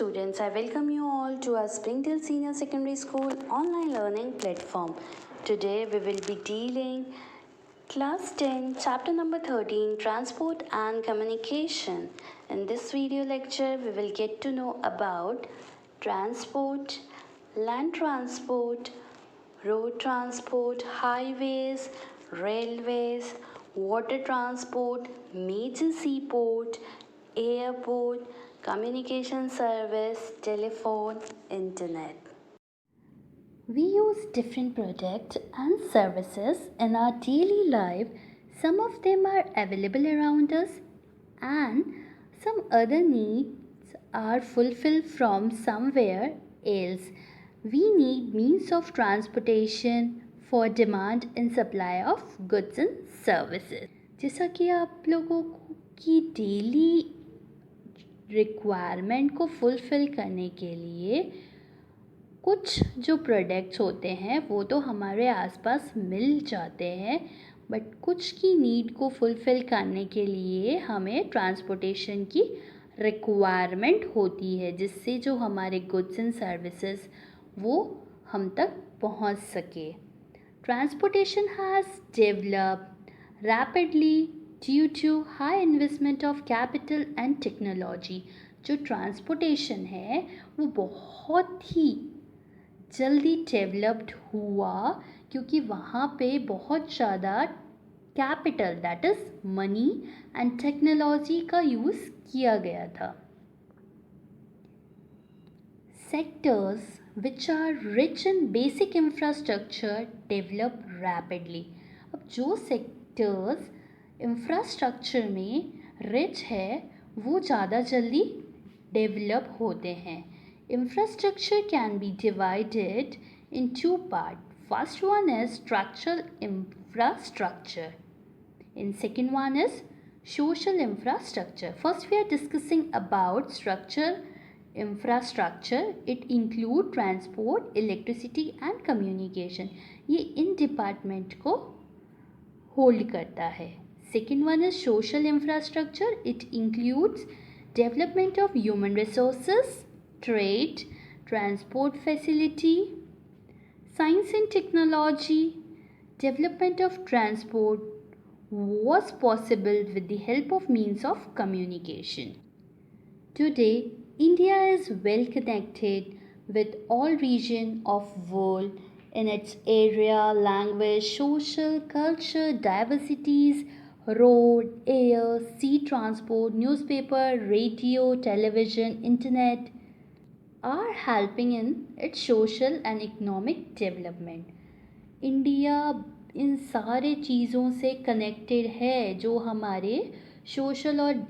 students, I welcome you all to our Springdale Senior Secondary School online learning platform. Today we will be dealing Class 10, Chapter number 13, Transport and Communication. In this video lecture, we will get to know about transport, land transport, road transport, highways, railways, water transport, major seaport, airport, communication service, telephone, internet. We use different products and services in our daily life. Some of them are available around us and some other needs are fulfilled from somewhere else. We need means of transportation for demand and supply of goods and services. जैसा कि आप लोगों की daily requirement को fulfil करने के लिए कुछ जो प्रोडक्ट्स होते हैं वो तो हमारे आसपास मिल जाते हैं, बट कुछ की नीड को फुलफ़िल करने के लिए हमें ट्रांसपोर्टेशन की रिक्वायरमेंट होती है, जिससे जो हमारे गुड्स एंड सर्विसेज वो हम तक पहुंच सके. Transportation has developed rapidly due to high investment of capital and technology. जो ट्रांसपोर्टेशन है वो बहुत ही जल्दी डेवलप्ड हुआ क्योंकि वहाँ पे बहुत ज़्यादा capital that is money and technology का यूज़ किया गया था. Sectors which are rich in basic infrastructure develop rapidly. अब जो सेक्टर्स इंफ्रास्ट्रक्चर में रिच है वो ज़्यादा जल्दी डेवलप होते हैं. Infrastructure can be divided in two parts. First one is structural infrastructure and second one is social infrastructure. First we are discussing about structural infrastructure. It include transport, electricity and communication. ये in department को hold करता है. Second one is social infrastructure. It includes development of human resources, trade, transport facility, science and technology. Development of transport was possible with the help of means of communication. Today, India is well connected with all regions of world in its area, language, social, culture, diversities, road, air, sea transport, newspaper, radio, television, internet are helping in its social and economic development. India in सारे चीज़ों से connected है जो हमारे social और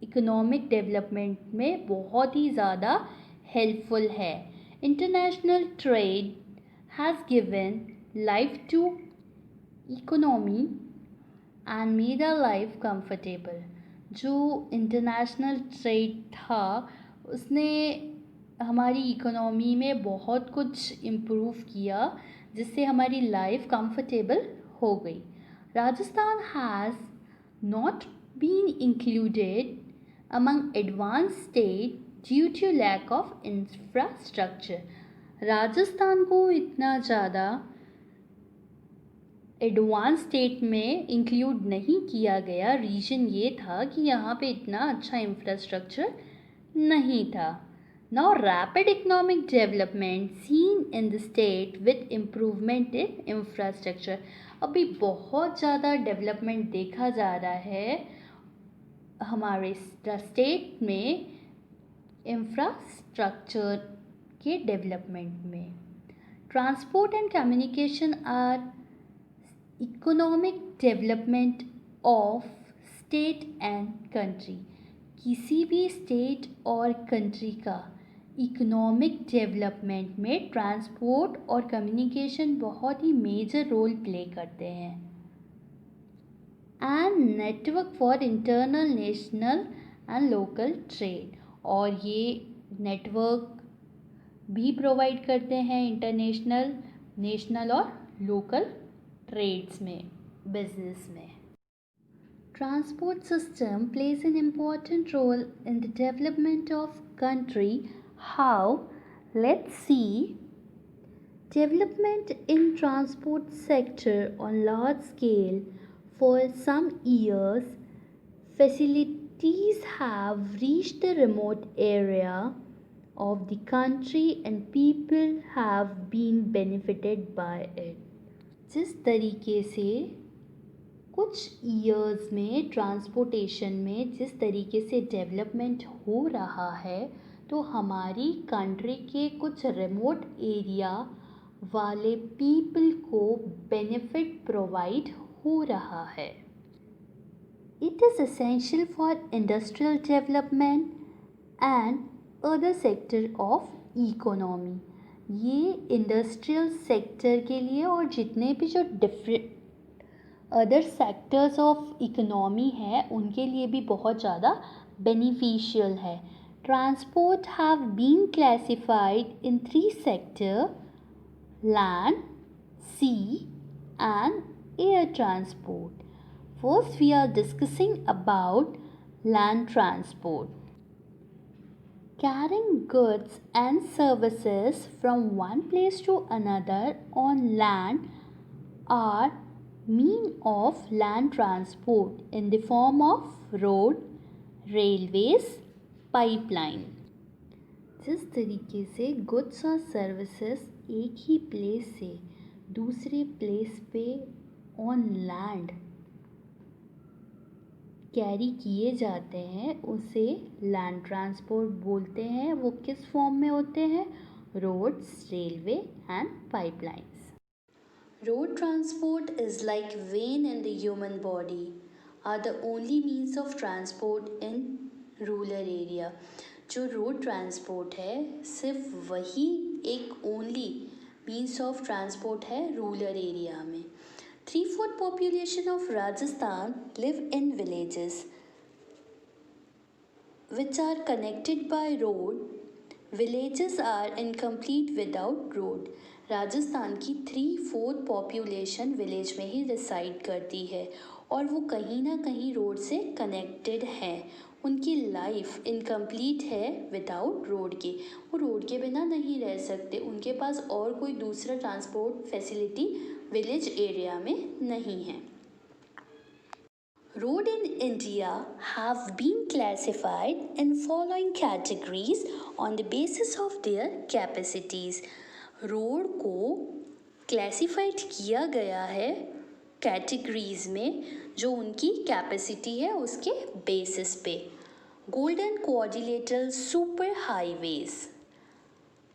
economic development में बहुत ही ज़्यादा हेल्पफुल है. International trade has given life to economy and made our life comfortable. जो इंटरनेशनल ट्रेड था उसने हमारी इकोनॉमी में बहुत कुछ इम्प्रूव किया जिससे हमारी लाइफ कंफर्टेबल हो गई. Rajasthan has not been included among advanced state due to lack of infrastructure. Rajasthan को इतना ज़्यादा एडवांस स्टेट में इंक्लूड नहीं किया गया. रीज़न ये था कि यहाँ पे इतना अच्छा इंफ्रास्ट्रक्चर नहीं था. Now rapid economic development seen in the state with improvement in infrastructure. अभी बहुत ज़्यादा डेवलपमेंट देखा जा रहा है हमारे स्टेट में इंफ्रास्ट्रक्चर के डेवलपमेंट में. Transport and communication are economic development of state and country. किसी भी स्टेट और कंट्री का इकोनॉमिक डेवलपमेंट में ट्रांसपोर्ट और कम्युनिकेशन बहुत ही मेजर रोल प्ले करते हैं. And network for internal, national and local trade. और ये नेटवर्क भी प्रोवाइड करते हैं इंटरनेशनल, नेशनल और लोकल ट्रेड्स में, बिजनेस में. Transport system plays an important role in the development of country how, let's see, development in transport sector on large scale. For some years, facilities have reached the remote area of the country and people have been benefited by it. जिस तरीके से कुछ years में transportation में जिस तरीके से development हो रहा है, तो हमारी कंट्री के कुछ रिमोट एरिया वाले पीपल को बेनिफिट प्रोवाइड हो रहा है. It is essential for industrial development and other sector of economy. ये इंडस्ट्रियल सेक्टर के लिए और जितने भी जो different other sectors of economy है उनके लिए भी बहुत ज़्यादा बेनिफिशियल है. Transport have been classified in 3 sector: land, sea and air transport. First we are discussing about land transport. Carrying goods and services from one place to another on land are mean of land transport in the form of road, railways, pipeline. जिस तरीके से goods और services एक ही place से दूसरे place पे on land carry किए जाते हैं उसे लैंड ट्रांसपोर्ट बोलते हैं. वो किस फॉर्म में होते हैं? Roads, railway and pipelines. Road transport is like vein in the human body are the only means of transport in rural area. जो रोड ट्रांसपोर्ट है सिर्फ वही एक ओनली मीन्स ऑफ ट्रांसपोर्ट है रूरल एरिया में. 3/4 population of Rajasthan live in villages which are connected by road. Villages are incomplete without road. Rajasthan की 3/4 population village में ही reside करती है और वो कहीं ना कहीं रोड से कनेक्टेड हैं. उनकी लाइफ इनकम्प्लीट है विदाउट रोड के. वो रोड के बिना नहीं रह सकते. उनके पास और कोई दूसरा ट्रांसपोर्ट फैसिलिटी विलेज एरिया में नहीं है. Road in India have been classified in following categories on the basis of their capacities. Road को क्लासिफाइड किया गया है कैटेगरीज में जो उनकी कैपेसिटी है उसके बेसिस पे. Golden quadrilateral super highways,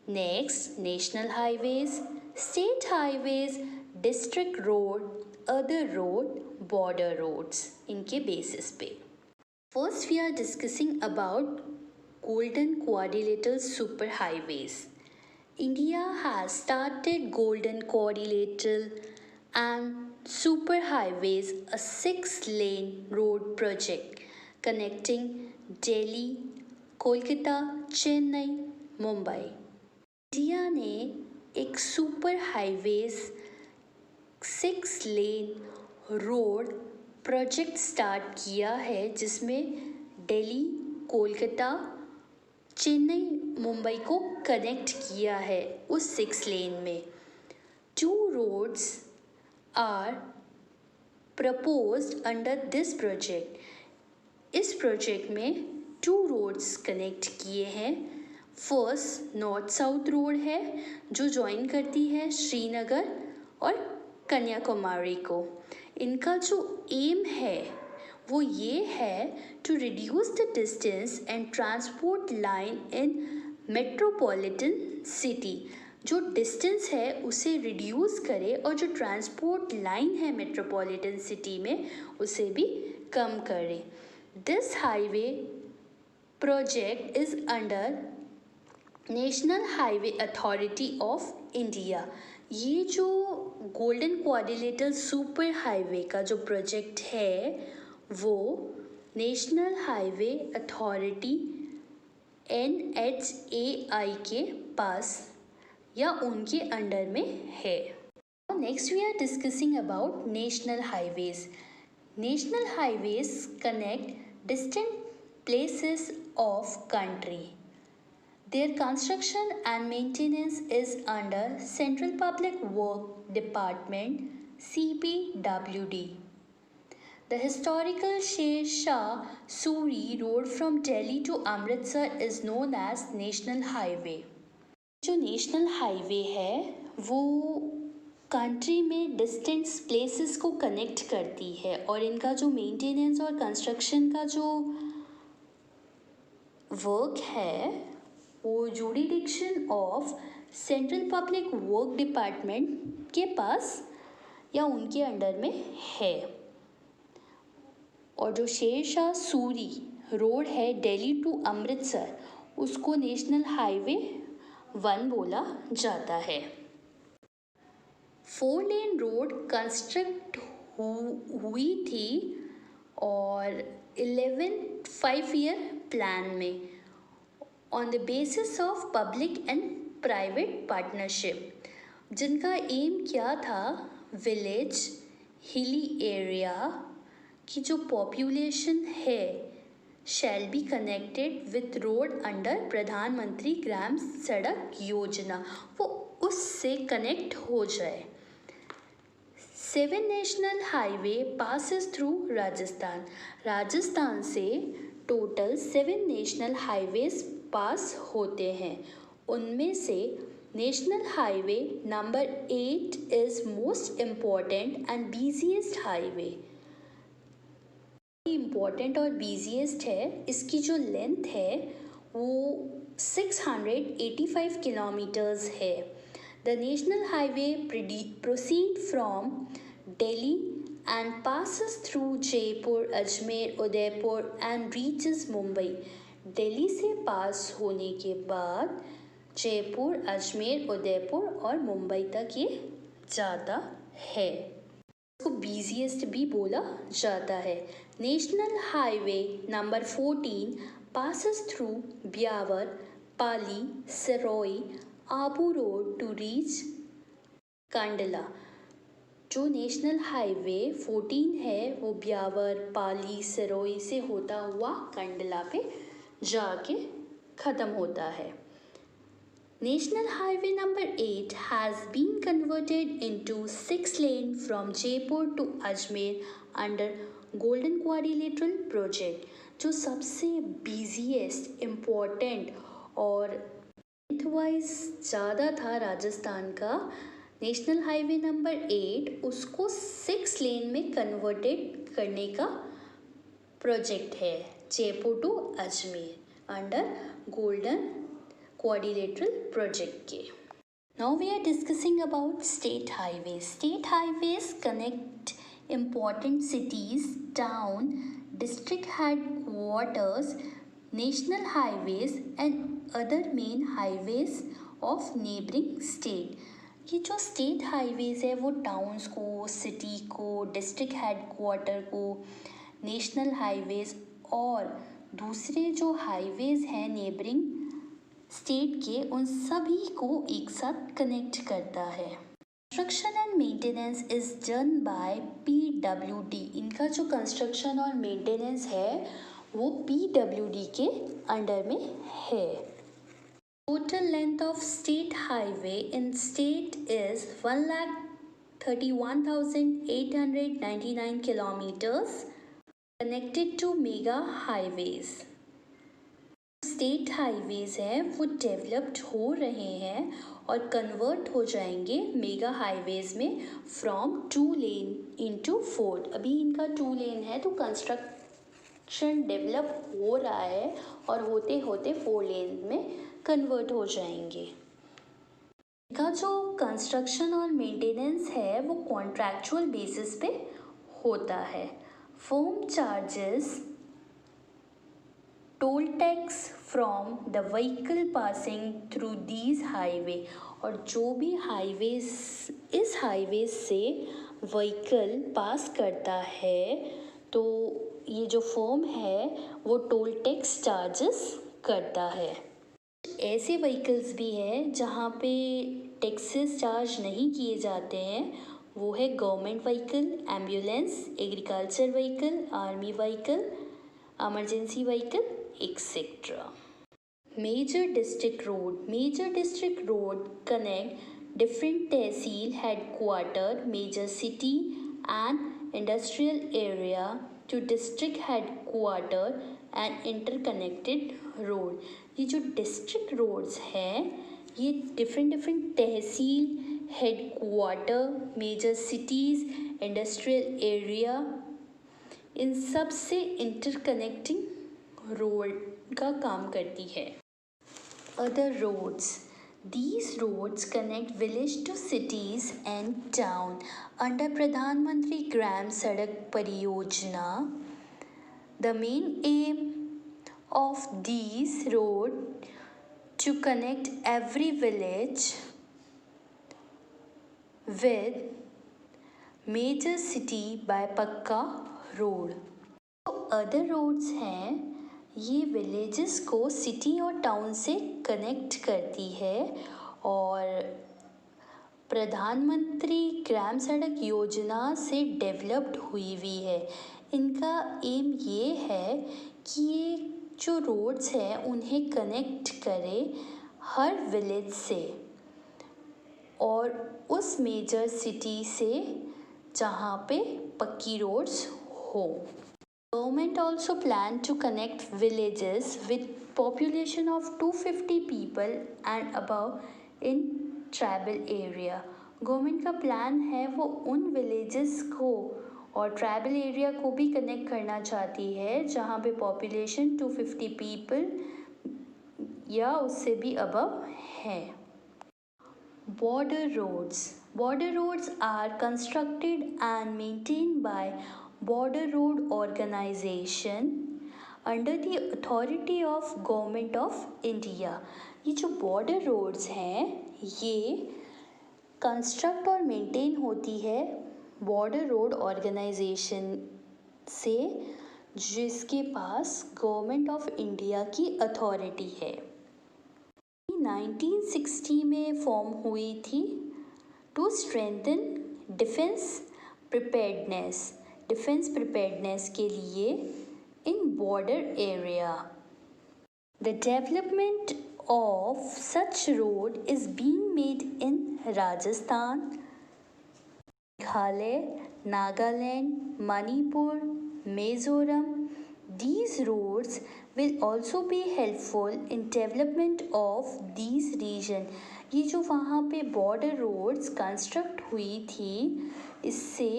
next national highways, state highways, district road, other road, border roads, इनके बेसिस पे. First we are discussing about golden quadrilateral super highways. India has started golden quadrilateral and super highways, a 6-lane road project connecting Delhi, Kolkata, Chennai, Mumbai. India ने एक super highways 6-लेन road project start किया है जिसमें दिल्ली, कोलकाता, चेन्नई, मुंबई को connect किया है उस 6 लेन में. 2 roads are proposed under this project. इस प्रोजेक्ट में 2 roads कनेक्ट किए हैं. फर्स्ट नॉर्थ साउथ रोड है जो ज्वाइन करती है श्रीनगर और कन्याकुमारी को. इनका जो एम है वो ये है to reduce the distance and transport line in metropolitan city. जो डिस्टेंस है उसे रिड्यूस करे और जो ट्रांसपोर्ट लाइन है मेट्रोपॉलिटन सिटी में उसे भी कम करे. This highway project is under national highway authority of India. ये जो गोल्डन क्वाड्रिलेटरल सुपर हाईवे का जो प्रोजेक्ट है वो नेशनल हाईवे अथॉरिटी NHAI के पास या उनके अंडर में है. Next we are discussing about national highways. National highways connect distant places of country. Their construction and maintenance is under Central Public Work Department CPWD. The historical Sher Shah Suri road from Delhi to Amritsar is known as National Highway. जो national highway है वो country में distant places को connect करती है और इनका जो मेंटेनेंस और कंस्ट्रक्शन का जो वर्क है वो jurisdiction of central public work department के पास या उनके अंडर में है। और जो शेर शाह सूरी रोड है दिल्ली टू अमृतसर उसको नेशनल हाईवे 1 बोला जाता है। 4 लेन रोड कंस्ट्रक्ट हुई थी और 5 ईयर प्लान में on the basis of public and private partnership, जिनका एम क्या था विलेज हिली एरिया की जो पॉपुलेशन है shall be connected with road under प्रधानमंत्री ग्राम सड़क योजना, वो उससे कनेक्ट हो जाए। 7 national highway passes through Rajasthan. Rajasthan से टोटल 7 नेशनल हाईवेज पास होते हैं। उनमें से national highway number 8 is most important and busiest highway. Important और बिजीएस्ट है, इसकी जो लेंथ है वो 685 किलोमीटर्स है। The national highway proceed from Delhi and passes through Jaipur, Ajmer, Udaipur and reaches Mumbai. Delhi से पास होने के बाद जयपुर, अजमेर, उदयपुर और मुंबई तक ये जाता है। इसको बिजीएस्ट भी बोला जाता है। National highway number 14 passes through Beawar, Pali, Sirohi, Abu road to reach Kandla. जो नेशनल हाईवे 14 है वो ब्यावर, पाली, सिरोही से होता हुआ कंडला पे जाके ख़त्म होता है। National Highway number 8 has been converted into 6 lane from Jaipur to Ajmer under Golden Quadrilateral Project, जो सबसे बिजीएस्ट इम्पोर्टेंट और वाइज ज़्यादा था राजस्थान का। नेशनल हाईवे नंबर 8 उसको 6 लेन में कन्वर्टेड करने का प्रोजेक्ट है Jaipur to Ajmer under golden quadrilateral project के। Now we are discussing about state highways. State highways connect important cities, town, district headquarters, national highways and other main highways of neighboring state। ये जो state highways है वो towns को, city को, district headquarter को, national highways और दूसरे जो हाईवेज हैं नेबरिंग स्टेट के उन सभी को एक साथ कनेक्ट करता है। Construction and maintenance is done by PWD. इनका जो कंस्ट्रक्शन और मेंटेनेंस है वो पीडब्ल्यूडी के अंडर में है। Total length of state highway in state is 1,31,899 kilometres connected to mega highways. State highways हैं वो डेवलप्ड हो रहे हैं और कन्वर्ट हो जाएंगे मेगा हाईवेज में फ्रॉम 2 लेन इनटू 4। अभी इनका 2 लेन है तो कंस्ट्रक्शन डेवलप हो रहा है और होते होते 4 लेन में कन्वर्ट हो जाएंगे। इनका जो कंस्ट्रक्शन और मेंटेनेंस है वो कॉन्ट्रैक्चुअल बेसिस पे होता है। Firm charges toll tax from the vehicle passing through these highway. और जो भी हाईवेज इस हाईवे से व्हीकल पास करता है तो ये जो फर्म है वो टोल टैक्स चार्जेस करता है। ऐसे व्हीकल्स भी हैं जहाँ पे टैक्सेस चार्ज नहीं किए जाते हैं, वो है government vehicle, ambulance, agriculture vehicle, army vehicle, emergency vehicle etcetera. Major district road connect different tehsil headquarter, major city and industrial area to district headquarter and interconnected road. ये जो district roads हैं ये different तहसील headquarter, major cities, industrial area इन सब से interconnecting road का काम करती है. Other roads. These roads connect village to cities and town under Pradhan Mantri Gram Sadak Pariyojana. The main aim of these roads to connect every village with major city by Pakka road. तो other roads हैं ये villages को city और town से connect करती है और प्रधानमंत्री ग्राम सड़क योजना से डेवलप्ड हुई है. इनका एम ये है कि ये जो रोड्स हैं उन्हें कनेक्ट करे हर विलेज से और उस मेजर सिटी से जहाँ पे पक्की रोड्स हो. Government also plan to connect villages with population of 250 people and above in tribal area. Government का प्लान है वो उन विलेजेस को और ट्राइबल एरिया को भी कनेक्ट करना चाहती है जहाँ पे पॉपुलेशन 250 पीपल या उससे भी अबव है. Border roads are constructed and maintained by Border Road Organization under the authority of Government of India. ये जो border roads हैं ये कंस्ट्रक्ट और मेंटेन होती है Border Road Organization से जिसके पास Government of India की अथॉरिटी है. 1960 में फॉर्म हुई थी टू स्ट्रेंथन डिफेंस प्रिपेयर्डनेस के लिए in border area. The development of such road is being made in Rajasthan, Meghalaya, Nagaland, Manipur, Mizoram. These roads will also be helpful in development of these region. ये जो वहाँ पे border roads कंस्ट्रक्ट हुई थी इससे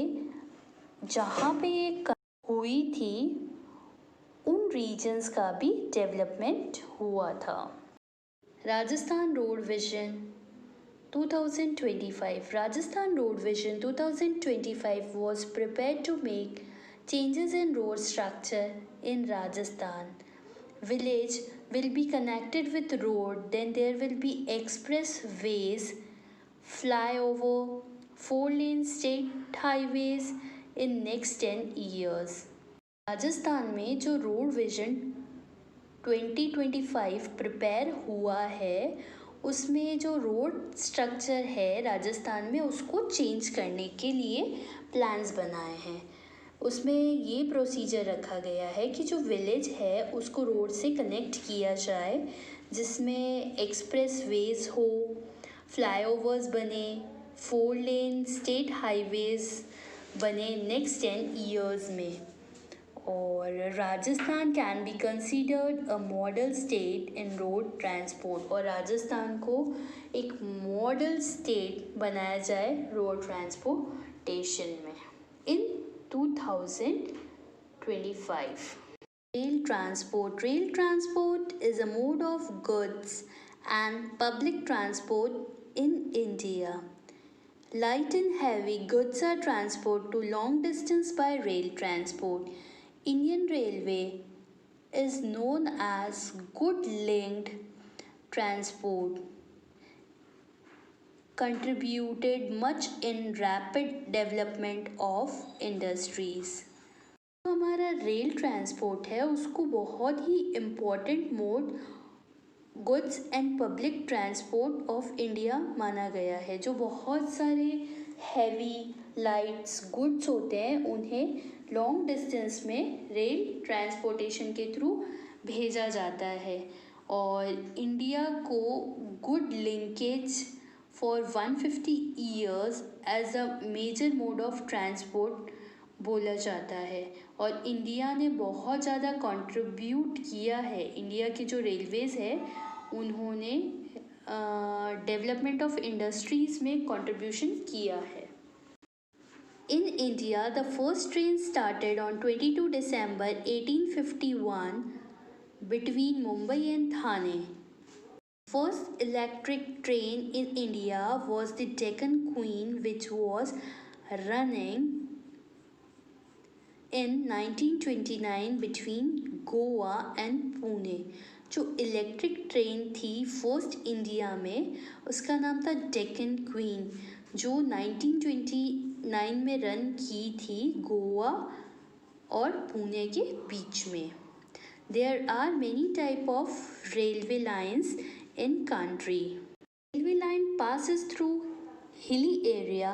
जहाँ पे ये हुई थी उन रीजन्स का भी डेवलपमेंट हुआ था. Rajasthan road vision 2025. Rajasthan Road Vision 2025 was prepared to make changes in road structure in Rajasthan. Village will be connected with road, then there will be expressways, flyover, 4-lane state highways in next 10 years. Rajasthan में जो road vision 2025 prepare हुआ है उसमें जो road structure है राजस्थान में उसको change करने के लिए प्लान्स बनाए हैं. उसमें ये प्रोसीजर रखा गया है कि जो विलेज है उसको रोड से कनेक्ट किया जाए जिसमें एक्सप्रेस वेज हो, फ्लाईओवर्स बने, 4-लेन स्टेट हाईवेज बने नेक्स्ट 10 ईयर्स में. और Rajasthan can be considered a model state in road transport और राजस्थान को एक मॉडल स्टेट बनाया जाए रोड ट्रांसपोर्टेशन में इन 2025. Rail transport is a mode of goods and public transport in India. Light and heavy goods are transported to long distance by rail transport. Indian Railway is known as good linked transport, contributed much in rapid development of industries. जो हमारा rail transport है उसको बहुत ही important mode goods and public transport of India माना गया है. जो बहुत सारे हैवी लाइट्स गुड्स होते हैं उन्हें लॉन्ग डिस्टेंस में रेल ट्रांसपोर्टेशन के थ्रू भेजा जाता है और इंडिया को good linkage for 150 years as a major mode of transport बोला जाता है। और इंडिया ने बहुत ज़्यादा कंट्रीब्यूट किया है, इंडिया की जो रेलवेज़ है उन्होंने डेवलपमेंट ऑफ इंडस्ट्रीज़ में कंट्रीब्यूशन किया है। In India, the first train started on 22 December 1851 between Mumbai and Thane. First electric train in India was the Deccan Queen, which was running in 1929 between Goa and Pune. जो electric train थी first India में, उसका नाम था Deccan queen, जो 1929 में run की थी गोवा और पुणे के बीच में। There are many type of railway lines in country. Railway line passes through hilly area,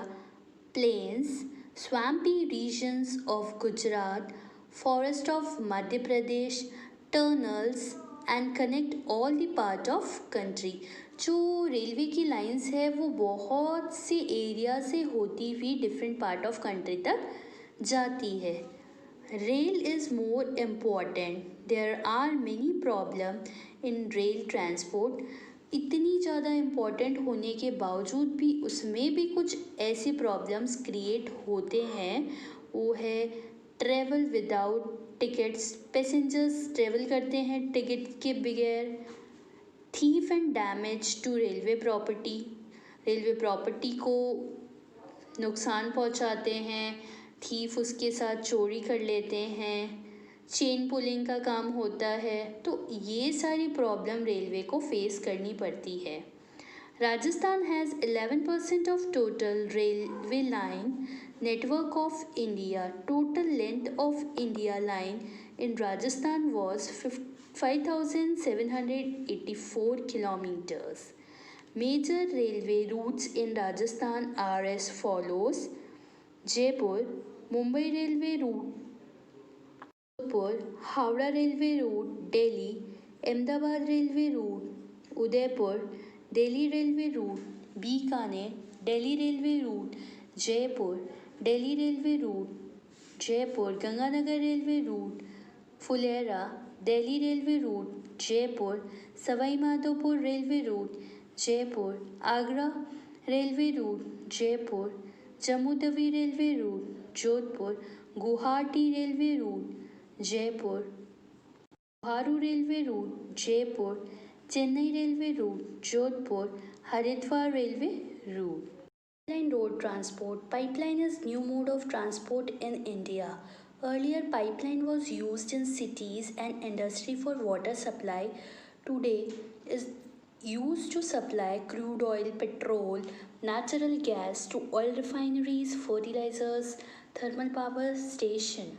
plains, swampy regions of Gujarat, forest of Madhya Pradesh, tunnels and connect all the part of country। जो railway की lines है वो बहुत से area से होती हुई different part of country तक जाती है। Rail is more important, there are many problem in rail transport. इतनी ज़्यादा इम्पॉर्टेंट होने के बावजूद भी उसमें भी कुछ ऐसी प्रॉब्लम्स क्रिएट होते हैं। वो है travel without tickets, passengers travel करते हैं टिकट के बगैर। Thief and damage to railway property, railway property को नुकसान पहुंचाते हैं, थीफ उसके साथ चोरी कर लेते हैं, चेन पुलिंग का काम होता है। तो ये सारी प्रॉब्लम रेलवे को फेस करनी पड़ती है। Rajasthan has 11% of total railway line network of India. Total length of India line in Rajasthan was 5,784 kilometers. Major railway routes in Rajasthan are as follows: Jaipur, Mumbai railway route, Jodhpur, Howrah railway route, Delhi, Ahmedabad railway route, Udaipur, Delhi railway route, Bikaner, Delhi railway route, Jaipur, Delhi railway route, Jaipur, Ganganagar railway route, Fulera, Delhi railway route, Jaipur, Savai Madhopur railway route, Jaipur, Agra railway route, Jaipur, Jammu Tawi railway route, Jodhpur, Guwahati railway route, Jaipur, Bharu railway route, Jaipur, Chennai railway route, Jodhpur, Haridwar railway route। Pipeline road transport. Pipeline is new mode of transport in India. Earlier, pipeline was used in cities and industry for water supply. Today is used to supply crude oil, petrol, natural gas to oil refineries, fertilizers, thermal power station.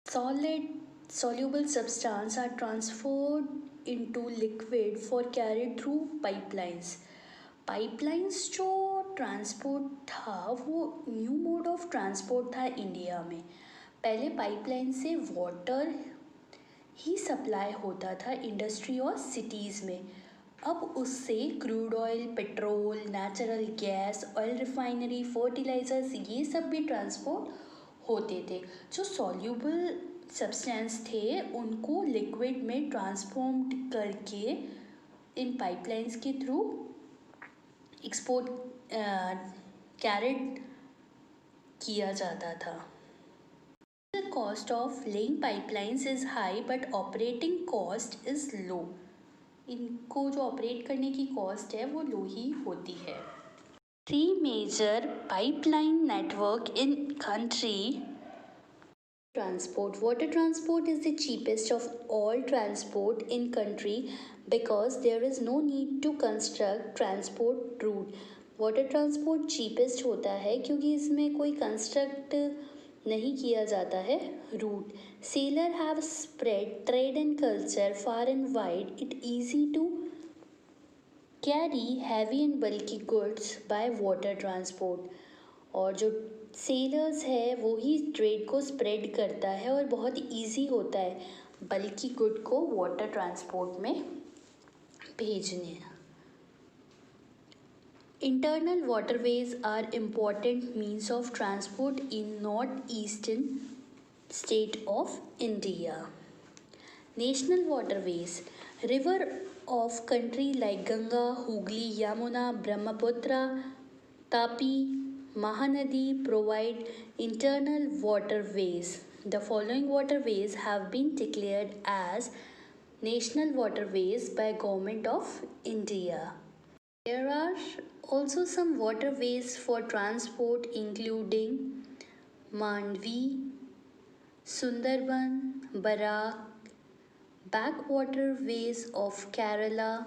Solid soluble substance are transferred into liquid for carried through pipelines. Pipelines जो transport था वो new mode of transport था India में। पहले pipeline से water ही supply होता था industry और सिटीज़ में। अब उससे crude oil, petrol, natural gas, oil refinery, fertilizers, ये सब भी ट्रांसपोर्ट होते थे। जो सॉल्यूबल सब्सटेंस थे उनको लिक्विड में ट्रांसफॉर्म करके इन पाइपलाइंस के थ्रू एक्सपोर्ट कैरेड किया जाता था। The cost of laying pipelines is high but operating cost is low. इनको जो ऑपरेट करने की कॉस्ट है वो लो ही होती है। Three major pipeline network in country. Transport. Water transport is the cheapest of all transport in country because there is no need to construct transport route. Water transport cheapest होता है क्योंकि इसमें कोई कंस्ट्रक्ट नहीं किया जाता है route. Sailor have spread trade and culture far and wide, it easy to carry heavy and bulky goods by water transport. और जो सेलर्स है वो ही ट्रेड को स्प्रेड करता है और बहुत ईजी होता है बल्कि गुड को वाटर ट्रांसपोर्ट में भेजने। Internal waterways are important means of transport in northeastern state of India. National waterways, river of country like Ganga, Hooghly, Yamuna, Brahmaputra, Tapi, Mahanadi provide internal waterways. The following waterways have been declared as national waterways by Government of India. There are also some waterways for transport including Mandvi, Sundarban, Barak, backwaterways of Kerala,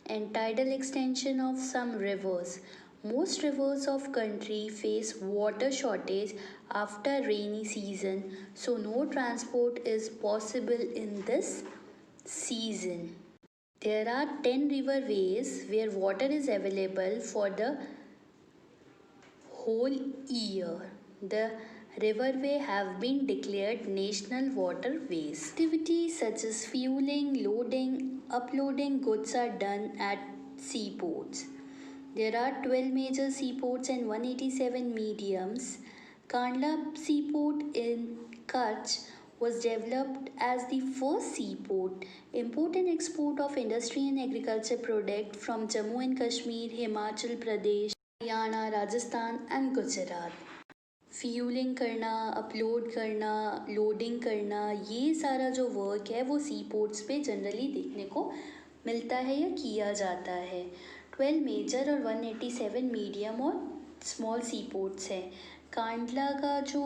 and tidal extension of some rivers. Most rivers of country face water shortage after rainy season, so no transport is possible in this season. There are 10 riverways where water is available for the whole year. The riverway have been declared national waterways. Activities such as fueling, loading, uploading goods are done at seaports. There are 12 major seaports and 187 mediums. Kandla Seaport in Kutch was developed as the first seaport. Import and export of industry and agriculture product from Jammu and Kashmir, Himachal Pradesh, Haryana, Rajasthan and Gujarat. Fuelling करना, upload करना, loading करना, ये सारा जो work है वो सी ports पे generally देखने को मिलता है या किया जाता है। 12 मेजर और 187 मीडियम और स्मॉल सी पोर्ट्स हैं। कांडला का जो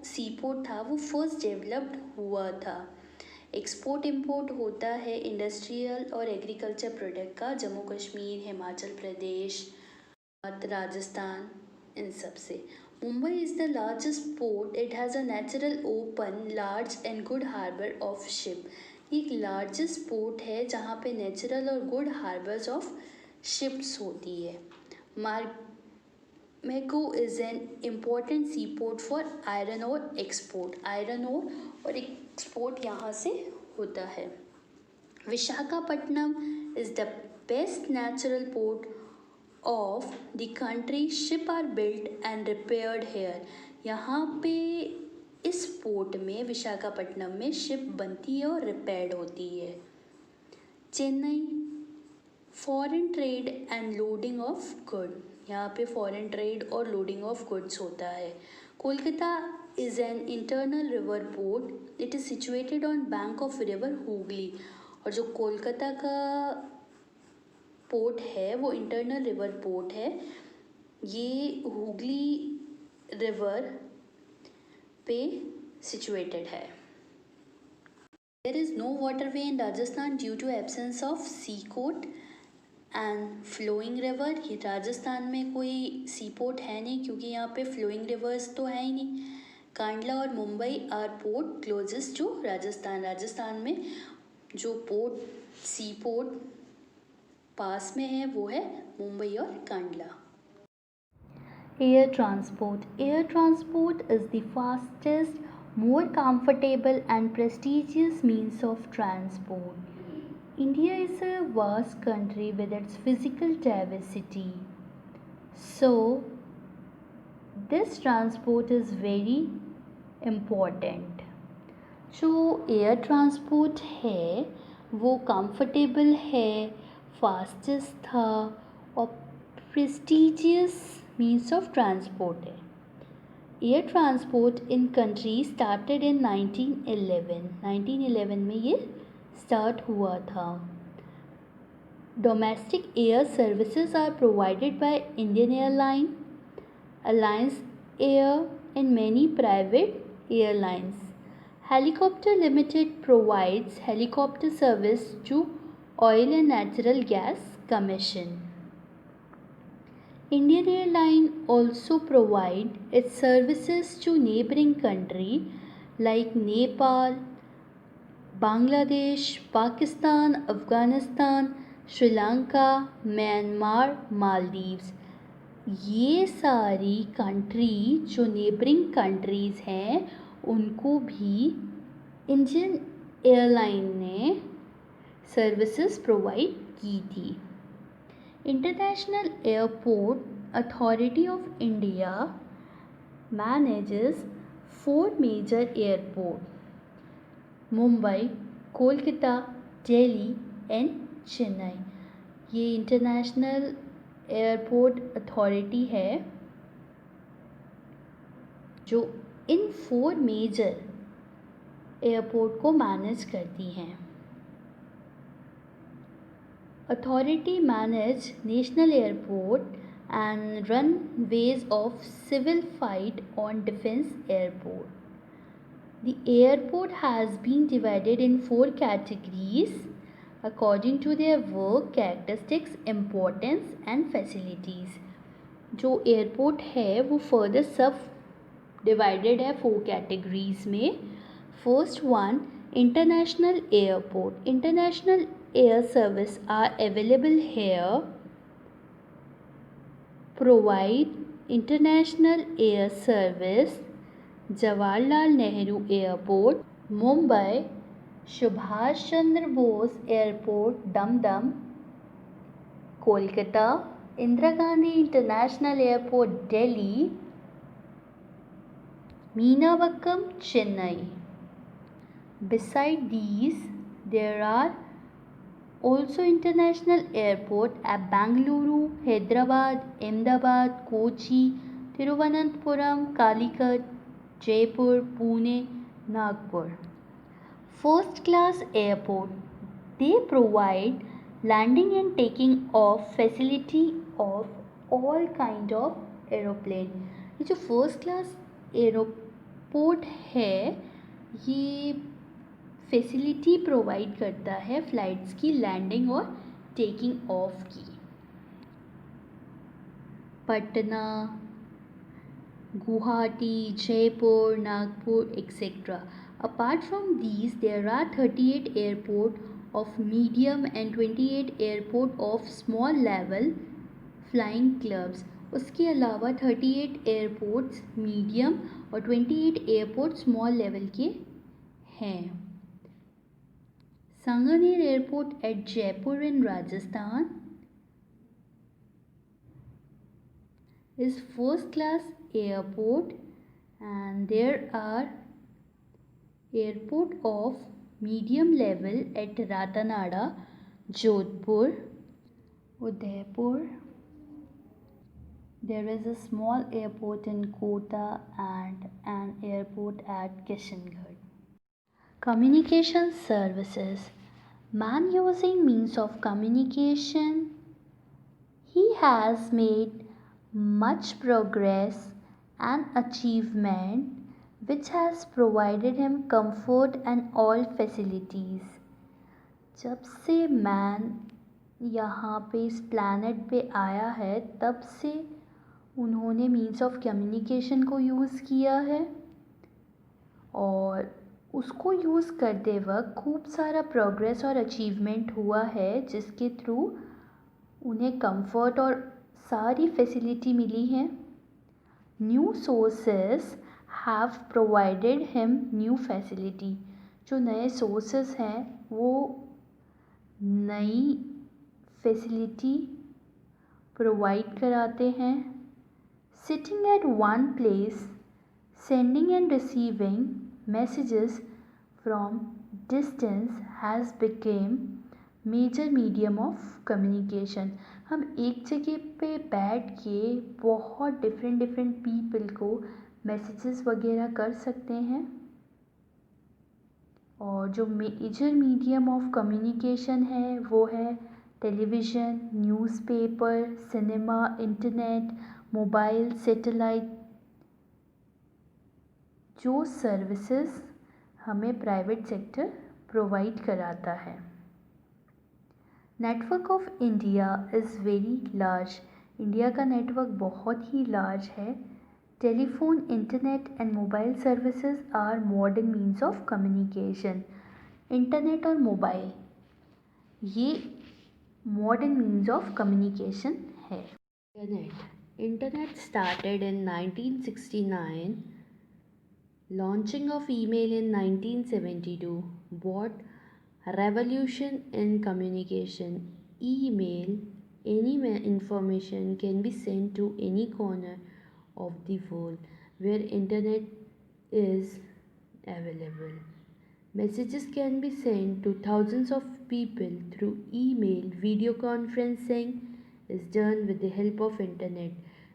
सी पोर्ट था वो फर्स्ट डेवलप्ड हुआ था। एक्सपोर्ट इंपोर्ट होता है इंडस्ट्रियल और एग्रीकल्चर प्रोडक्ट का जम्मू कश्मीर, हिमाचल प्रदेश, राजस्थान, इन सब से। Mumbai is the largest port. It has a natural open large and good harbour of ship. एक लार्जेस्ट पोर्ट है जहाँ पे नेचुरल और गुड हार्बर्स ऑफ शिप्स होती है। Marmagao is an important sea port for iron ore export. Iron ore और export यहाँ से होता है। Visakhapatnam is the best natural port of the country. Ship are built and repaired here. यहाँ पे इस पोर्ट में विशाखापट्टनम में शिप बनती है और रिपेयर्ड होती है। Chennai, foreign trade and loading of good, यहाँ पे फॉरेन ट्रेड और लोडिंग ऑफ गुड्स होता है। Kolkata is an internal river port. It is situated on bank of river Hooghly. और जो कोलकाता का पोर्ट है वो इंटरनल रिवर पोर्ट है। ये हुगली रिवर पे सिचुएटेड है। There is no waterway in Rajasthan due to absence of sea coast and flowing river. ये राजस्थान में कोई सी पोर्ट है नहीं क्योंकि यहाँ पे फ्लोइंग रिवर्स तो है ही नहीं। कांडला और Mumbai are port closest to Rajasthan. Rajasthan में जो पोर्ट सी पोर्ट पास में है वो है मुंबई और Kandla. Air transport. Air transport is the fastest, more comfortable and prestigious means of transport. India is a vast country with its physical diversity. So, this transport is very important. जो air transport है वो comfortable है, fastest था और prestigious means of transport है। Air transport in country started in 1911। 1911 में ये start हुआ था। Domestic air services are provided by Indian airline, alliance air and many private airlines. Helicopter Limited provides helicopter service to Oil and Natural Gas Commission. Indian Airline also provide its services to neighboring country like Nepal, Bangladesh, Pakistan, Afghanistan, Sri Lanka, Myanmar, Maldives। ये सारी country जो neighbouring countries हैं उनको भी Indian airline ने services provide की थी। International airport authority of India manages 4 major airport Mumbai, Kolkata, Delhi and Chennai. ये इंटरनेशनल एयरपोर्ट अथॉरिटी है जो इन 4 मेजर एयरपोर्ट को मैनेज करती हैं। Authority manage national airport and runways of civil flight on defense airport. The airport has been divided in 4 categories according to their work characteristics, importance and facilities. जो airport है वो further sub divided है 4 categories में। First one, international airport. International air service are available here provide international air service Jawaharlal Nehru Airport, Mumbai, Subhash Chandra Bose Airport, Dum Dum, Kolkata, Indira Gandhi International Airport, Delhi, Meenavakkam, Chennai. Beside these, there are also international airport at Bangalore, Hyderabad, Ahmedabad, Kochi, Thiruvananthapuram, Calicut, Jaipur, Pune, Nagpur. First class airport. They provide landing and taking off facility of all kind of aeroplane. ये जो first class airport है ये facility provide करता है flights की landing और taking off की। Patna, Guwahati, Jaipur, Nagpur etcetera. Apart from these there are 38 airport of medium and 28 airport of small level flying clubs. उसके अलावा 38 एयरपोर्ट्स मीडियम और 28 एयरपोर्ट स्मॉल लेवल के हैं। Sanganer Airport at Jaipur in Rajasthan is first class airport and there are airport of medium level at Ratanada, Jodhpur, Udaipur. There is a small airport in Kota and an airport at Kishangarh. Communication services. Man using means of communication. He has made much progress and achievement which has provided him comfort and all facilities. जब से man यहाँ पे इस planet पे आया है तब से उन्होंने मीन्स ऑफ कम्युनिकेशन को यूज़ किया है और उसको यूज़ करते वक्त खूब सारा प्रोग्रेस और अचीवमेंट हुआ है जिसके थ्रू उन्हें कंफर्ट और सारी फैसिलिटी मिली है। New sources have provided him new facility. जो नए सोर्सेस हैं वो नई फैसिलिटी प्रोवाइड कराते हैं। Sitting at one place, sending end receiving messages from distance has become major medium of communication. हम एक जगह पे बैठ के बहुत डिफरेंट पीपल को मैसेजेस वगैरह कर सकते हैं और जो मेजर मीडियम ऑफ कम्युनिकेशन है वो है television, newspaper, cinema, internet, mobile, satellite. जो सर्विसेज हमें प्राइवेट सेक्टर प्रोवाइड कराता है। Network of India is very large. India का नेटवर्क बहुत ही लार्ज है। Telephone, internet and mobile services are modern means of communication. Internet और मोबाइल ये मॉडर्न मीन्स ऑफ कम्युनिकेशन है। Internet started in 1969, launching of email in 1972, what Revolution in communication. Email. Any information can be sent to any corner of the world where internet is available. Messages can be sent to thousands of people through email. Video conferencing is done with the help of internet,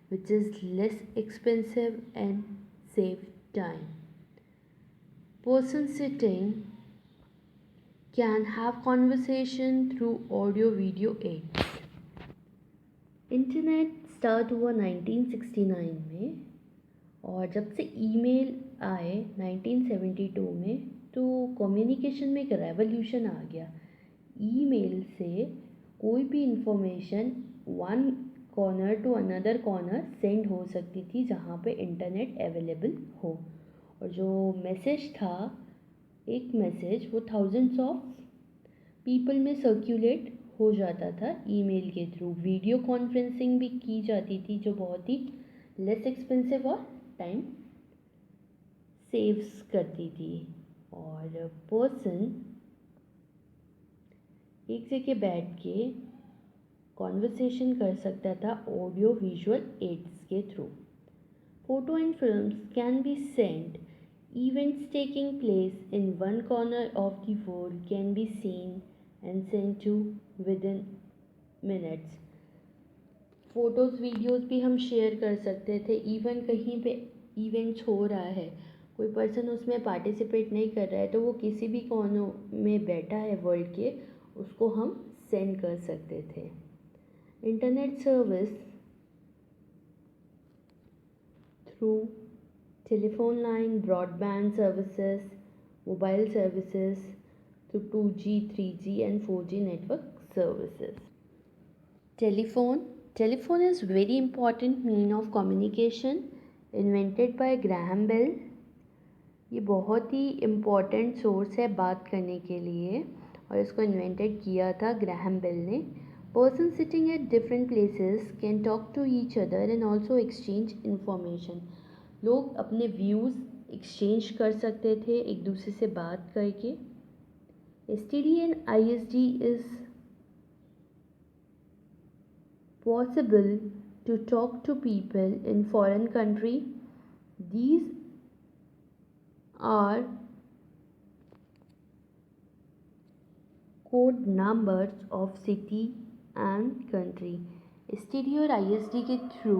which is less expensive and save time. Person sitting can have conversation through audio video aids. Internet start हुआ 1969 में, और जब से email आए 1972 में, तो communication में एक रेवोल्यूशन आ गया। ईमेल से कोई भी information one corner to another corner send हो सकती थी जहाँ पे इंटरनेट अवेलेबल हो, और जो मैसेज था, एक मैसेज वो थाउजेंड्स ऑफ पीपल में सर्कुलेट हो जाता था ईमेल के थ्रू। वीडियो कॉन्फ्रेंसिंग भी की जाती थी जो बहुत ही लेस एक्सपेंसिव और टाइम सेव्स करती थी, और पर्सन एक जगह बैठ के कॉन्वर्सेशन कर सकता था ऑडियो विजुअल एड्स के through. Photo and films can be sent. Events taking place in one corner of the world can be seen and sent to within minutes. Photos videos भी हम शेयर कर सकते थे। Even कहीं पे events हो रहा है, कोई पर्सन उसमें पार्टिसिपेट नहीं कर रहा है, तो वो किसी भी कोनों में बैठा है वर्ल्ड के, उसको हम सेंड कर सकते थे। Internet service through telephone line, broadband services, mobile services to 2G, 3G and 4G network services. Telephone is very important mean of communication invented by Graham Bell. ये बहुत ही इम्पॉर्टेंट सोर्स है बात करने के लिए, और इसको इन्वेंटेड किया था ग्राहम बेल ने। Person sitting at different places can talk to each other and also exchange information. लोग अपने व्यूज़ एक्सचेंज कर सकते थे एक दूसरे से बात करके। STD and ISD is possible to talk to people in foreign country. These are code numbers of city and country. STD और ISD के थ्रू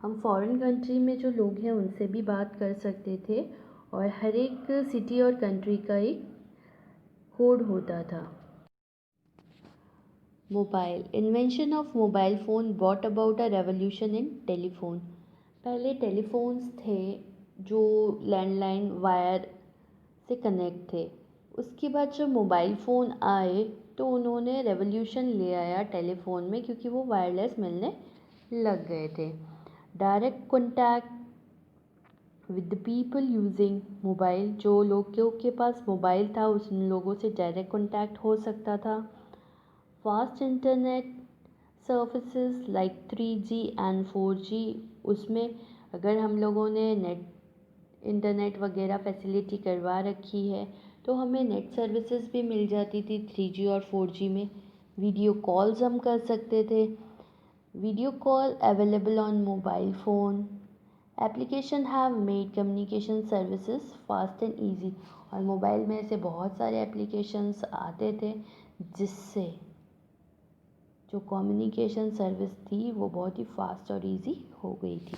हम फॉरेन कंट्री में जो लोग हैं उनसे भी बात कर सकते थे, और हर एक सिटी और कंट्री का एक कोड होता था। Mobile. Invention of mobile phone brought about a revolution in telephone. पहले टेलीफोन्स थे जो लैंडलाइन वायर से कनेक्ट थे। उसके बाद जब मोबाइल फ़ोन आए तो उन्होंने रेवोल्यूशन ले आया टेलीफोन में, क्योंकि वो वायरलेस मिलने लग गए थे। Direct contact with the people using mobile. जो लोगों के पास मोबाइल था उन लोगों से डायरेक्ट कॉन्टैक्ट हो सकता था। Fast internet services like 3G and 4G। उसमें अगर हम लोगों ने इंटरनेट वगैरह फैसिलिटी करवा रखी है तो हमें नेट सर्विसेज भी मिल जाती थी 3G और 4G में। वीडियो कॉल्स हम कर सकते थे। Video call available on mobile phone. Application have made communication services fast and easy. और मोबाइल में ऐसे बहुत सारे एप्लीकेशंस आते थे जिससे जो कम्युनिकेशन सर्विस थी वो बहुत ही फास्ट और इजी हो गई थी।